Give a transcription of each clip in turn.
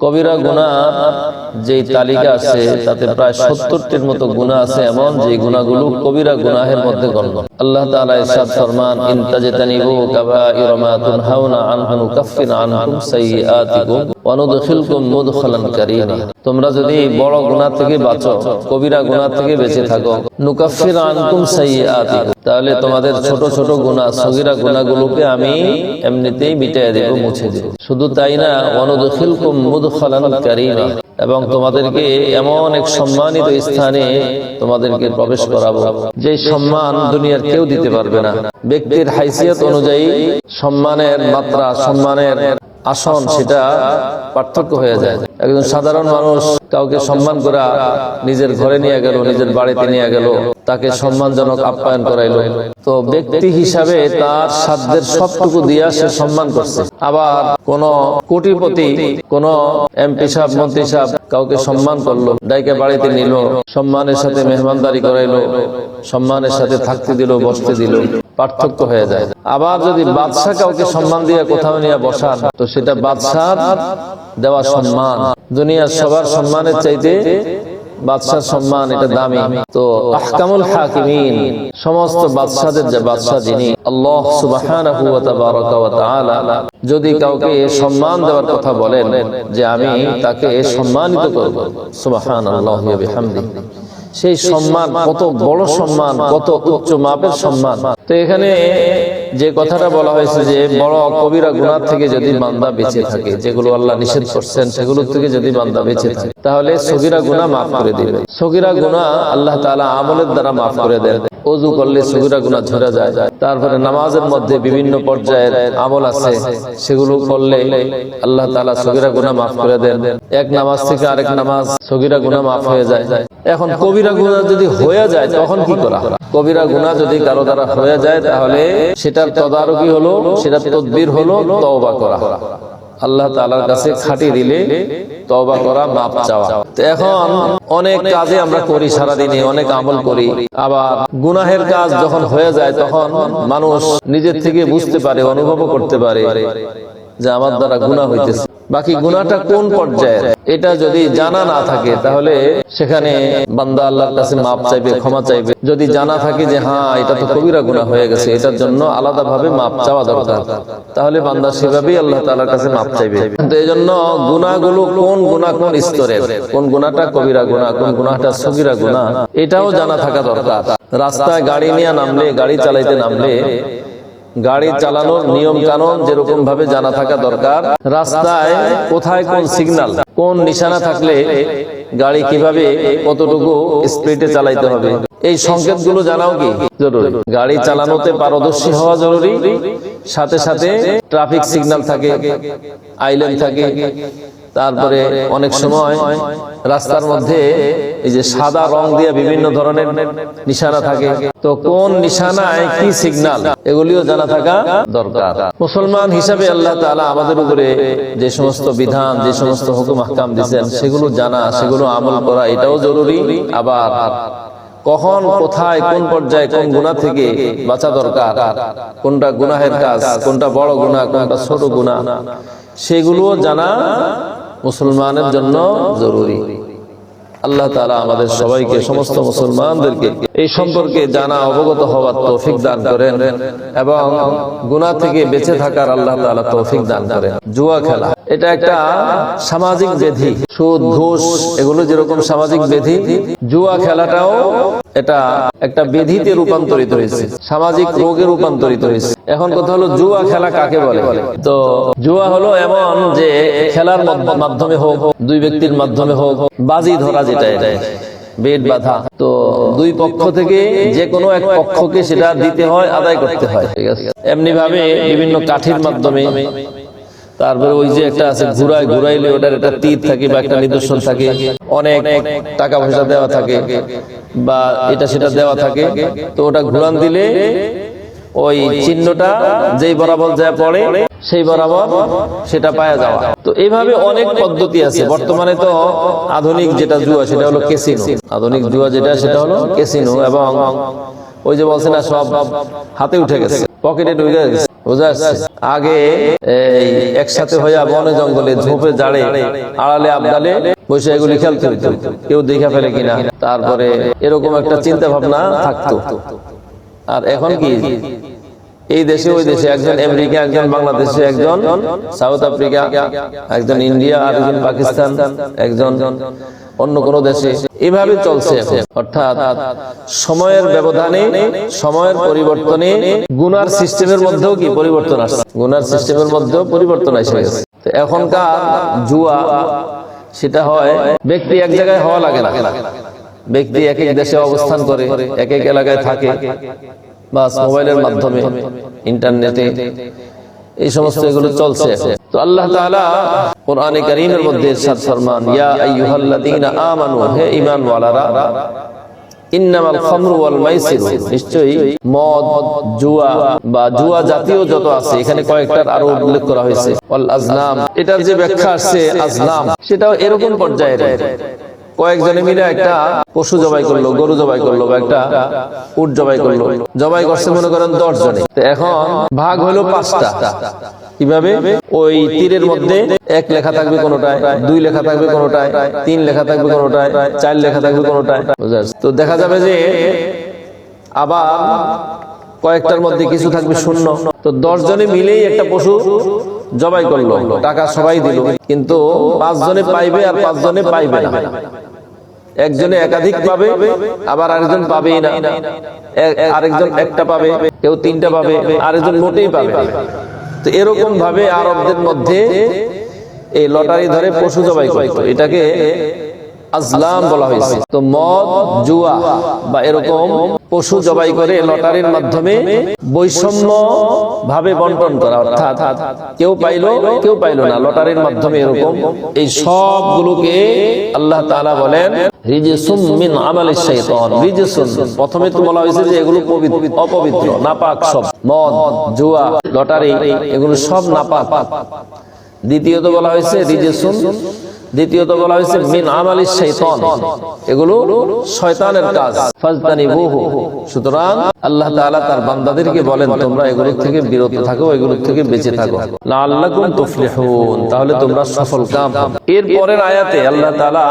কবিরা গুনাহ যেই তালিকা আছে তাতে প্রায় 70টির মতো গুনাহ আছে এমন যে গুনাহগুলো কবিরা গুনাহের মধ্যে গণ্য। আল্লাহ তাআলা ইরশাদ ফরমান, ইন তাজতানিবু কাবাইরা মা তুনহাউনা আনহু নুকাফির আনকুম সাইয়্যাতিকুম ওয়া নুদখিলকুম মুদখালান কারীমা। তোমরা যদি বড় গুনাহ থেকে বাঁচো, কবিরা গুনাহ থেকে বেঁচে থাকো, নুকাফির আনকুম সাইয়্যাতিকুম, তাহলে তোমাদের ছোট ছোট গুনাহ সগীরা গুনাহগুলোকে আমি এমনিতেই মিটিয়ে দেব, মুছে দেব। শুধু তাই না, ওয়া নুদখিলকুম মুদখালান কারীমা, এবং তোমাদেরকে এমন এক সম্মানিত স্থানে তোমাদেরকে প্রবেশ করাবো যে সম্মান দুনিয়ার কেউ দিতে পারবে না। ব্যক্তির হাইসিয়ত অনুযায়ী সম্মানের মাত্রা, সম্মানের আসন সেটা পার্থক্য হয়ে যায়। একজন সাধারণ মানুষ কাউকে সম্মান করা নিজের ঘরে নিয়ে গেল, নিজের বাড়িতে নিয়ে গেল, তাকে সম্মানজনক আপ্যায়ন করাইলো, তো ব্যক্তি হিসাবে তার সাধ্যের সবটুকু দিয়া সে সম্মান করছে। আবার কোন কোটিপতি, কোন এমপি সাহেব, মন্ত্রী সাহেব কাউকে সম্মান করলো, ডাইকে বাড়িতে নিল, সম্মানের সাথে মেহমানদারি করাইলো, সম্মানের সাথে থাকতে দিল, বসতে দিল, পার্থক্য হয়ে যায়। আবার যদি বাদশা কাউকে সম্মান দিয়ে কোথাও নিয়ে বসান, তো সেটা বাদশার দেওয়া সম্মান। দুনিয়ার সবার সম্মানের চাইতে বাদশার সম্মান এটা দামি। তো আহকামুল হাকিমিন, সমস্ত বাদশাদের যে বাদশা যিনি আল্লাহ সুবহানাহু ওয়া তাবারাকা ওয়া তাআলা, যদি কাউকে সম্মান দেওয়ার কথা বলেন যে আমি তাকে সম্মানিত করব, সুবহানাল্লাহি ওয়া বিহামদিহি, সেই সম্মান কত বড় সম্মান, কত উচ্চ মাপের সম্মান। তো এখানে যে কথাটা বলা হয়েছে যে বড় কবিরা গুনাহ থেকে যদি বান্দা বেঁচে থাকে, যেগুলো আল্লাহ নিষেধ করছেন সেগুলো থেকে যদি বান্দা বেঁচে থাকে, তাহলে সগীরা গুনাহ মাফ করে দিবেন। সগীরা গুনাহ আল্লাহ তাআলা আমলের দ্বারা মাফ করে দেন। ওযু করলে সগীরা গুনাহ ঝরে যায়। তারপরে নামাজের মধ্যে বিভিন্ন পর্যায়ের আমল আছে, সেগুলো করলে আল্লাহ তাআলা সগীরা গুনাহ মাফ করে দেন। এক নামাজ থেকে আরেক নামাজ সগীরা গুনাহ মাফ হয়ে যায়। এখন কবিরা গুনাহ যদি হয়ে যায় তখন কি করা? কবিরা গুনাহ যদি কারো দ্বারা হয়ে যায়, তাহলে সেটার তদারকি হলো, সেটার তদবির হলো তওবা করা, আল্লাহ তাআলার কাছে খাঁটি দিলে তওবা করা, মাপ চাওয়া। তো এখন অনেক কাজে আমরা করি, সারাদিনে অনেক আমল করি, আবার গুনাহের কাজ যখন হয়ে যায় তখন মানুষ নিজের থেকে বুঝতে পারে, অনুভব করতে পারে যে আমার দ্বারা গুনাহ হইতেছে। বাকি গুনাহটা কোন পর্যায়ের এটা যদি জানা না থাকে, তাহলে সেখানে বান্দা আল্লাহর কাছে মাপ চাইবে, ক্ষমা চাইবে। যদি জানা থাকে যে হ্যাঁ এটা তো কবিরা গুনাহ হয়ে গেছে, এটার জন্য আলাদাভাবে মাপ চাওয়া দরকার, তাহলে বান্দা সেভাবেই আল্লাহ তাআলার কাছে মাপ চাইবে। তো এই জন্য গুনাহগুলো কোন গুনাহ কোন স্তরের, কোন গুনাহটা কবিরা গুনাহ, কোন গুনাহটা সগীরা গুনাহ, এটাও জানা থাকা দরকার। রাস্তায় গাড়ি নিয়ে নামলে, গাড়ি চালাইতে নামলে গাড়ি চালানোর নিয়ম কানুন যেরকম ভাবে জানা থাকা দরকার। রাস্তায় কোথায় কোন সিগন্যাল, কোন নিশানা থাকলে গাড়ি কিভাবে কতটুকু স্পিডে চালাইতে হবে, এই সংকেতগুলো জানাও কি জরুরি। গাড়ি চালানোতে পারদর্শী হওয়া জরুরি, সাথে সাথে ট্রাফিক সিগন্যাল থাকে, আইল্যান্ড থাকে। তারপরে অনেক সময় রাস্তার মধ্যে এই যে সাদা রং দিয়ে বিভিন্ন ধরনের নিশানা থাকে, তো কোন নিশানায় কি সিগন্যাল, এগুলিও জানা থাকা দরকার। মুসলমান হিসাবে আল্লাহ তাআলা আমাদের উপরে যে সমস্ত বিধান, যে সমস্ত হুকুম আহকাম দিয়েছেন, সেগুলো জানা, সেগুলো আমল করা, এটাও জরুরি। আবার কখন, কোথায়, কোন পর্যায়ে কোন গুনাহ থেকে বাঁচা দরকার, কোনটা গুনাহের কাজ, কোনটা বড় গুনাহ, কোনটা ছোট গুনাহ, সেগুলোও জানা মুসলমানের জন্য জরুরি। আল্লাহ তাআলা আমাদের সবাইকে, সমস্ত মুসলমানদেরকে এই সম্পর্কে জানা, অবগত হওয়ার তৌফিক দান করেন এবং গুনাহ থেকে বেঁচে থাকার আল্লাহ তাআলা তৌফিক দান করেন। জুয়া খেলা এটা একটা সামাজিক ব্যাধি। সুদ, ঘুষ এগুলো যেরকম সামাজিক ব্যাধি, জুয়া খেলাটাও এটা একটা ব্যাধিতে রূপান্তরিত হয়েছে, সামাজিক রোগে রূপান্তরিত হয়েছে। এখন কথা হলো জুয়া খেলা কাকে বলে? তো জুয়া হলো এমন যে খেলার মাধ্যমে হোক, দুই ব্যক্তির মাধ্যমে হোক, বাজি ধরা, যেটা এটা বেট বাঁধা, তো দুই পক্ষ থেকে যে কোনো এক পক্ষকে সেটা দিতে হয়, আদায় করতে হয়, ঠিক আছে। এমনি ভাবে বিভিন্ন কাঠির মাধ্যমে, তারপরে ওই যে একটা আছে ঘুরাইলে ওটার একটা তীর থাকে বা একটা নিদর্শন থাকে, অনেক টাকা পয়সা দেওয়া থাকে বা এটা সেটা দেওয়া থাকে, তো ওটা ঘুরান দিলে ওই চিহ্নটা যেই বরাবর যা পড়ে সেই বরাবর সেটা পাওয়া যাওয়া। তো এইভাবে অনেক পদ্ধতি আছে। বর্তমানে তো আধুনিক যেটা জুয়া সেটা হলো ক্যাসিনো, আধুনিক জুয়া যেটা সেটা হলো ক্যাসিনো। এবং ওই যে বলছে না সব হাতে উঠে গেছে, পকেটে ঢুকে গেছে, বুঝা যাচ্ছে? আগে এই একসাথে হইয়া বনে জঙ্গলে ঝোপে জাড়ে আড়ালে আবদালে বসে এগুলি খেলতে হইতো, কেউ দেখা ফেলে কিনা, তারপরে এরকম একটা চিন্তা ভাবনা থাকতো। আর এখন কি এই দেশে ওই দেশে, একজন আমেরিকা, একজন বাংলাদেশে, একজন সাউথ আফ্রিকা, একজন ইন্ডিয়া, আর একজন পাকিস্তান, একজন অন্য কোন দেশে, এভাবে চলছে। অর্থাৎ সময়ের ব্যবধানে, সময়ের পরিবর্তনে গুনার সিস্টেমের মধ্যেও কি পরিবর্তন আসছে, গুনার সিস্টেমের মধ্যেও পরিবর্তন এসে গেছে। এখনকার জুয়া সেটা হয় ব্যক্তি এক জায়গায় হওয়া লাগে না, ব্যক্তি এক এক দেশে অবস্থান করে, এক এক এলাকায় থাকে, বাস মোবাইলের মাধ্যমে, ইন্টারনেটে এই সমস্ত এগুলো চলছে। তো আল্লাহ তাআলা কোরআনে কারীমের মধ্যে ইরশাদ ফরমান, ইয়া আইয়ুহাল্লাযীনা আমানু, হে ঈমানওয়ালারা, ইন্নামাল খামরু ওয়াল মাইসির, নিশ্চয়ই মদ, জুয়া বা জুয়া জাতীয় যত আছে, এখানে কয়েকটার আরো উল্লেখ করা হয়েছে, ওয়াল আজলাম, এটার যে ব্যাখ্যা আসছে আজলাম, সেটাও এরকম পর্যায়ের। কয়েকজনে মিলে একটা পশু জবাই করলো, গরু জবাই করলো, বা একটা উট জবাই করলো, জবাই করছে মনে করেন 10 জনে। এখন ভাগ হলো 5টা। কিভাবে? ওই তীরের মধ্যে 1 লেখা থাকবে কোনটায়, 2 লেখা থাকবে কোনটায়, 3 লেখা থাকবে কোনটায়, 4 লেখা থাকবে কোনটায়। তো দেখা যাবে যে আবার কয়েকটার মধ্যে কিছু থাকবে শূন্য। তো 10 জনে মিলেই একটা পশু জবাই করলো, টাকা সবাই দিল, কিন্তু 5 জনে পাইবে আর 5 জনে পাইবে না। একজনে একাধিক পাবে, আবার আরেকজন পাবেই না, আরেকজন একটা পাবে, কেউ 3টা পাবে, আরেকজন মোটেই পাবে। তো এরকম ভাবে আরবদের মধ্যে এই লটারি ধরে পশু জবাই করতো, এটাকে আজলাম বলা হয়েছে। তো মদ, জুয়া বা এরকম পশু জবাই করে লটারির মাধ্যমে বৈষম্য ভাবে বন্টন করা, অর্থাৎ কেউ পাইলো কেউ পাইলো না, লটারির মাধ্যমে এরকম, এই সবগুলোকে আল্লাহ তাআলা বলেন রিজসুম মিন আমালিশ শাইতান। রিজসুন, প্রথমে তো বলা হয়েছে যে এগুলো অপবিত্র, নাপাক সব, মদ, জুয়া, লটারি এগুলো সব নাপাক। দ্বিতীয়ত বলা হয়েছে রিজসুন, দ্বিতীয়ত বলা হয়েছে মিন আমালিশ শাইতান, এগুলো শয়তানের কাজ, ফাজতানিবুহু। সুতরাং আল্লাহ তাআলা তার বান্দাদেরকে বলেন তোমরা এগুলো থেকে বিরত থাকো, এগুলো থেকে বেঁচে থাকো, লাআল্লাকুম তুফলিহুন, তাহলে তোমরা সফলকাম হবে। এর পরের আয়াতে আল্লাহ তাআলা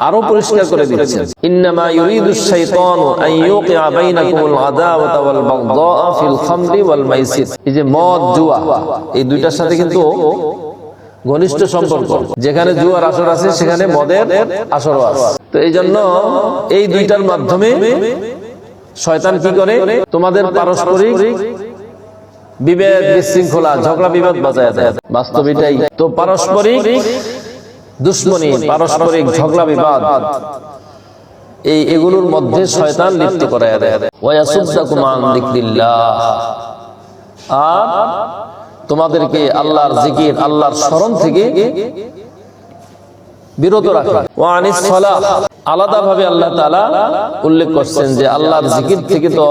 আরো পরিষ্কার করে দিচ্ছেন, ইন্নামা ইউরিদুশ শাইতানু আন ইউকিআ বাইনাকুমুল আদাওয়াতা ওয়াল বাগদা ফিল খামরি ওয়াল মাইসির। এই যে মদ, জুয়া, এই দুইটার সাথে কিন্তু ঘনিষ্ঠ সম্পর্ক। যেখানে জুয়ার আসর আছে সেখানে মদের আসরও আছে। তো এই জন্য এই দুইটার মাধ্যমে শয়তান কি করে, তোমাদের পারস্পরিক বিভেদ, বিশৃঙ্খলা, ঝগড়া বিবাদ বাজায় দেয়। বাস্তব এটাই। তো পারস্পরিক দুশ্মনী, পারস্পরিক ঝগড়া বিবাদ, এগুলোর মধ্যে শয়তান লিপ্ত করায় দেয়। ওয়া ইয়াসুদ্দাকুম আন যিকরিল্লাহ, আর তোমাদেরকে আল্লাহর জিকির, আল্লাহর স্মরণ থেকে বিরত রাখে। ওয়া আনিস সালাহ, আলাদাভাবে আল্লাহ তাআলা উল্লেখ করছেন যে আল্লাহর জিকির থেকে তো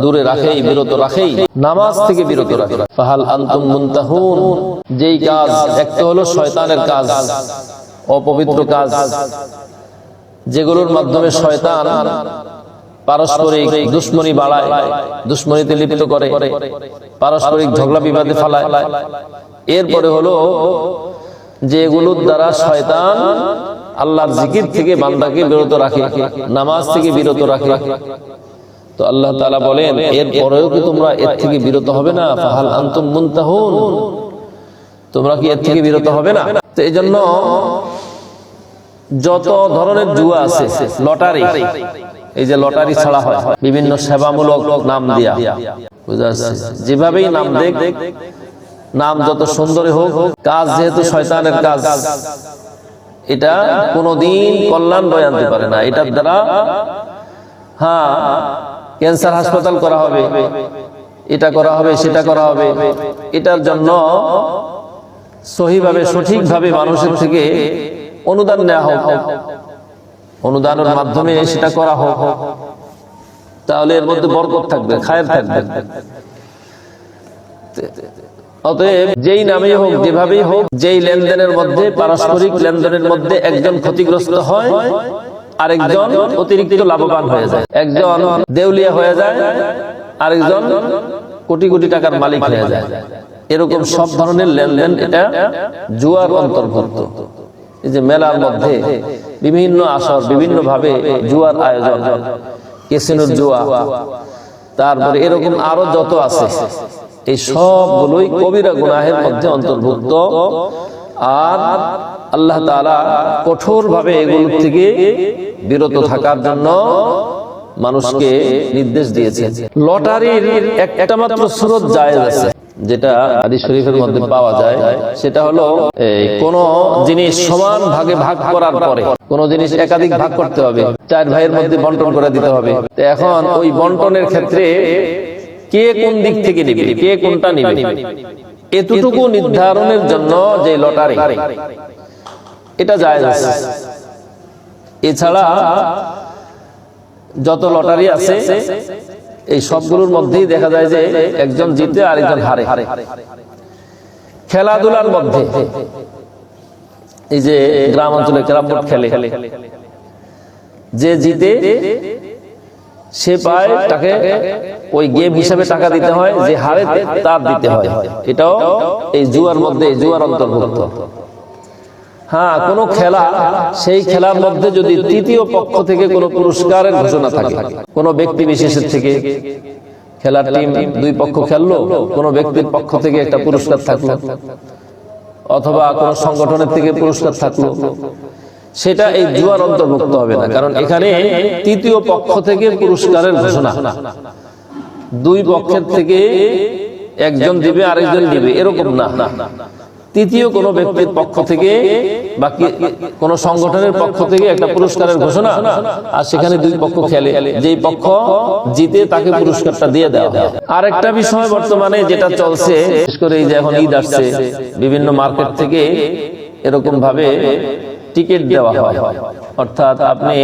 দূরে রাখেই, বিরত রাখেই, নামাজ থেকে বিরত রাখে। ফাহাল আনতুম মুনতাহুন, যেই কাজ, একটা হলো শয়তানের কাজ, অপবিত্র কাজ, যেগুলোর মাধ্যমে শয়তান পারস্পরিক দুশ্মনী বাড়ায়, দুশ্মনীতে লিপ্ত করে, পারস্পরিক ঝগড়া বিবাদে ফেলায়। এরপরে হলো যেগুলোর দ্বারা শয়তান আল্লাহর জিকির থেকে বান্দাকে বিরত রাখে, নামাজ থেকে বিরত রাখে। তো আল্লাহ তাআলা বলেন এরপরেও কি তোমরা এর থেকে বিরত হবে না? ফাহাল আনতুম মুনতাহুন, তোমরা কি এর থেকে বিরত হবে না? তো এই জন্য যত ধরনের জুয়া আছে, লটারি, এই যে লটারি ছাড়া হয় বিভিন্ন সেবামূলক নাম দিয়া, বুঝা যাচ্ছে, যেভাবেই নাম দেখ, নাম যত সুন্দরই হোক, কাজ যেহেতু শয়তানের কাজ, এটা কোনোদিন কল্যাণ বয়ে আনতে পারে না। এটার দ্বারা ক্যান্সার হাসপাতাল করা হবে, এটা করা হবে, সেটা করা হবে। এটার জন্য সহিভাবে, সঠিকভাবে মানুষের থেকে অনুদান নেওয়া হোক, অনুদানের মাধ্যমে সেটা করা হোক, তাহলে এর মধ্যে বরকত থাকবে, খায়ের থাকবে। অতএব যেই নামেই হোক, যেভাবেই হোক, যেই লেনদেনের মধ্যে, পারস্পরিক লেনদেনের মধ্যে একজন ক্ষতিগ্রস্ত হয়, আরেকজন অতিরিক্ত লাভবান হয়ে যায়, একজন দেউলিয়া হয়ে যায়, আরেকজন কোটি কোটি টাকার মালিক হয়ে যায়। এরকম সব ধরনের লেনদেন এটা জুয়ার অন্তর্ভুক্ত। এই যে মেলার মধ্যে বিভিন্ন আসর, বিভিন্ন ভাবে জুয়ার আয়োজন, ক্যাসিনোর জুয়া, তারপরে এরকম আরো যত আছে, এই সবগুলোই কবিরা গুনাহের মধ্যে অন্তর্ভুক্ত। আর আল্লাহ তাআলা কঠোর ভাবে এগুলো থেকে বিরত থাকার জন্য মানুষকে নির্দেশ দিয়েছেন। লটারির একটা মাত্র সূরত জায়েজ আছে, যেটা হাদিস শরীফের মধ্যে পাওয়া যায়। সেটা হলো কোন জিনিস সমান ভাগে ভাগ করার পরে, কোন জিনিস একাধিক ভাগ করতে হবে, 4 ভাইয়ের মধ্যে বন্টন করে দিতে হবে। তো এখন ওই বন্টনের ক্ষেত্রে কে কোন দিক থেকে নেবে, কে কোনটা নেবে, এতটুকু নির্ধারণের জন্য যে লটারি, এটা জায়েজ আছে। এছাড়া যত লটারি আছে এই সবগুলোর মধ্যেই দেখা যায় যে একজন জিতে আর একজন হারে। খেলাধুলার মধ্যে এই যে গ্রাম অঞ্চলে ক্যারাম বোর্ড খেলে, যে জিতে সে পায়, তাকে ওই গেম হিসাবে টাকা দিতে হয়, যে হারে তার দিতে হয়। এটাও এই জুয়ার মধ্যে, জুয়ার অন্তর্ভুক্ত। হ্যাঁ, কোন খেলা, সেই খেলার মধ্যে যদি তৃতীয় পক্ষ থেকে কোনো পুরস্কারের ঘোষণা থাকে, কোন ব্যক্তি বিশেষের থেকে, খেলার টিম 2 পক্ষ খেললো, কোন ব্যক্তির পক্ষ থেকে একটা পুরস্কার থাকলো, অথবা কোন সংগঠনের থেকে পুরস্কার থাকলো, সেটা এই জুয়ার অন্তর্ভুক্ত হবে না। কারণ এখানে তৃতীয় পক্ষ থেকে পুরস্কারের ঘোষণা, 2 পক্ষের থেকে একজন দিবে আরেকজন দিবে, এরকম না। তৃতীয় কোন ব্যক্তির পক্ষ থেকে বা কোন সংগঠনের পক্ষ থেকে একটা পুরস্কারের ঘোষণা, আর সেখানে 2 পক্ষ খেলে, যেই পক্ষ জিতে তাকে পুরস্কারটা দিয়ে দেওয়া হয়। আরেকটা বিষয় বর্তমানে যেটা চলছে, বিশেষ করে এই যে এখন ঈদ আসছে, বিভিন্ন মার্কেট থেকে এরকম ভাবে টিকিট দেওয়া হয়। অর্থাৎ আপনি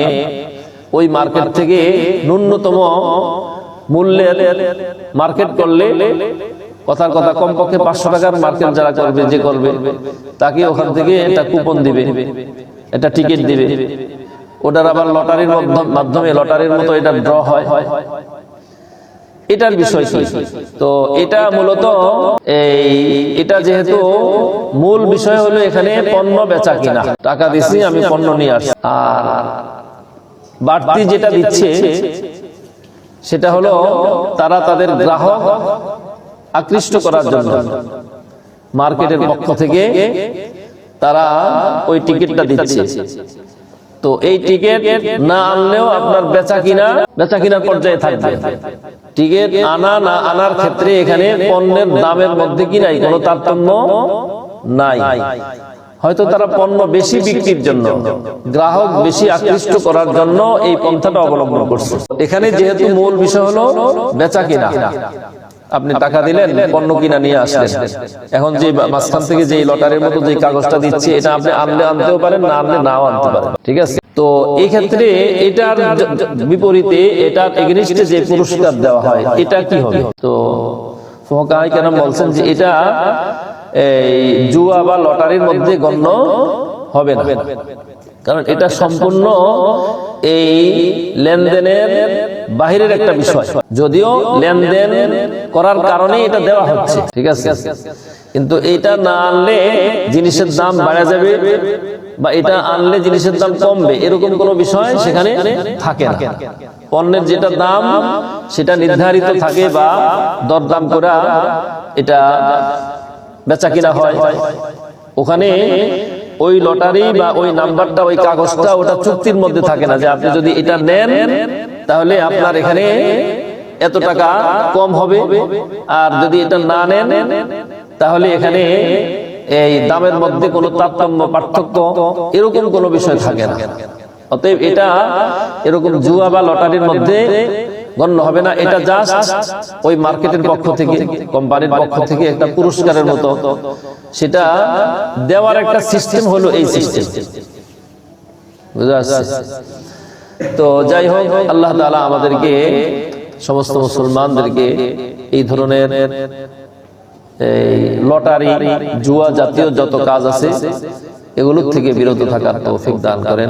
ওই মার্কেট থেকে ন্যূনতম মূল্যের মার্কেট করলে, কথার কথা কমপক্ষে 500 টাকার মার্কেট যারা করবে, যে করবে, তাকে ওখান থেকে একটা কুপন দিবে, একটা টিকিট দিবে। ওটার আবার লটারির মাধ্যমে, লটারির মতো এটা ড্র হয়। এটার বিষয় কি? তো এটা মূলত এটা যেহেতু মূল বিষয় হলো এখানে পণ্য বেচা কিনা, টাকা দিছি আমি পণ্য নিয়ে আসছি, আর বাড়তি যেটা দিচ্ছে সেটা হলো তারা তাদের গ্রাহক আকৃষ্ট করার জন্য মার্কেটের পক্ষ থেকে তারা ওই টিকিটটা দিচ্ছে। তো এই টিকিট না আনলেও আপনার বেচা কিনার পর্যায়ে থাকবে। টিকিট আনা না আনার ক্ষেত্রে এখানে পণ্যের দামের মধ্যে কি নাই, কোনো তারতম্য নাই। হয়তো তারা পণ্য বেশি বিক্রির জন্য, গ্রাহক বেশি আকৃষ্ট করার জন্য এই পন্থাটা অবলম্বন করছে। এখানে যেহেতু মূল বিষয় হলো বেচা কিনা, আপনি টাকা দিলেন, পণ্য কিনা নিয়ে আসলেন, এখন যে মাঝখান থেকে যে লটারির মতো যে কাগজটা দিচ্ছে, এটা আপনি আনলে আনতেও পারেন, না আনলে নাও আনতে পারেন, ঠিক আছে। তো এই ক্ষেত্রে এটার বিপরীতে, এটার এগেইনস্টে যে পুরস্কার দেওয়া হয়, এটা কি হবে? তো ফুকাহায়ে কেরাম বলছেন যে এটা এই জুয়া বা লটারির মধ্যে গণ্য হবে না, কারণ এটা সম্পূর্ণ এই লেনদেনের বাহিরের একটা বিষয়। যদিও লেনদেন করার কারণে এটা দেওয়া হচ্ছে, ঠিক আছে, কিন্তু এটা না আনলে জিনিসের দাম বাড়া যাবে, বা এটা আনলে জিনিসের দাম কমবে, এরকম কোনো বিষয় সেখানে থাকে না। পণ্যের যেটা দাম সেটা নির্ধারিত থাকে, বা দরদাম করা এটা বেচা কিনা হয়। ওখানে ওই লটারি বা ওই নাম্বারটা, ওই কাগজটা, ওটা চুক্তির মধ্যে থাকে না যে আপনি যদি এটা নেন তাহলে আপনার এখানে এত টাকা কম হবে, আর যদি এটা না নেন তাহলে এখানে এই দামের মধ্যে কোনো তারতম্য, পার্থক্য, এরকম কোনো বিষয় থাকে না। অতএব এটা এরকম জুয়া বা লটারির মধ্যে গণ্য হবে না। এটা জাস্ট ওই মার্কেটের পক্ষ থেকে, কোম্পানির পক্ষ থেকে একটা পুরস্কারের মতো, সেটা দেওয়ার একটা সিস্টেম হলো এই সিস্টেম, বুঝা যাচ্ছে? তো যাই হোক, আল্লাহ তাআলা আমাদেরকে, সমস্ত মুসলমানদেরকে এই ধরনের এই লটারি, জুয়া জাতীয় যত কাজ আছে এগুলোর থেকে বিরত থাকার তৌফিক দান করেন।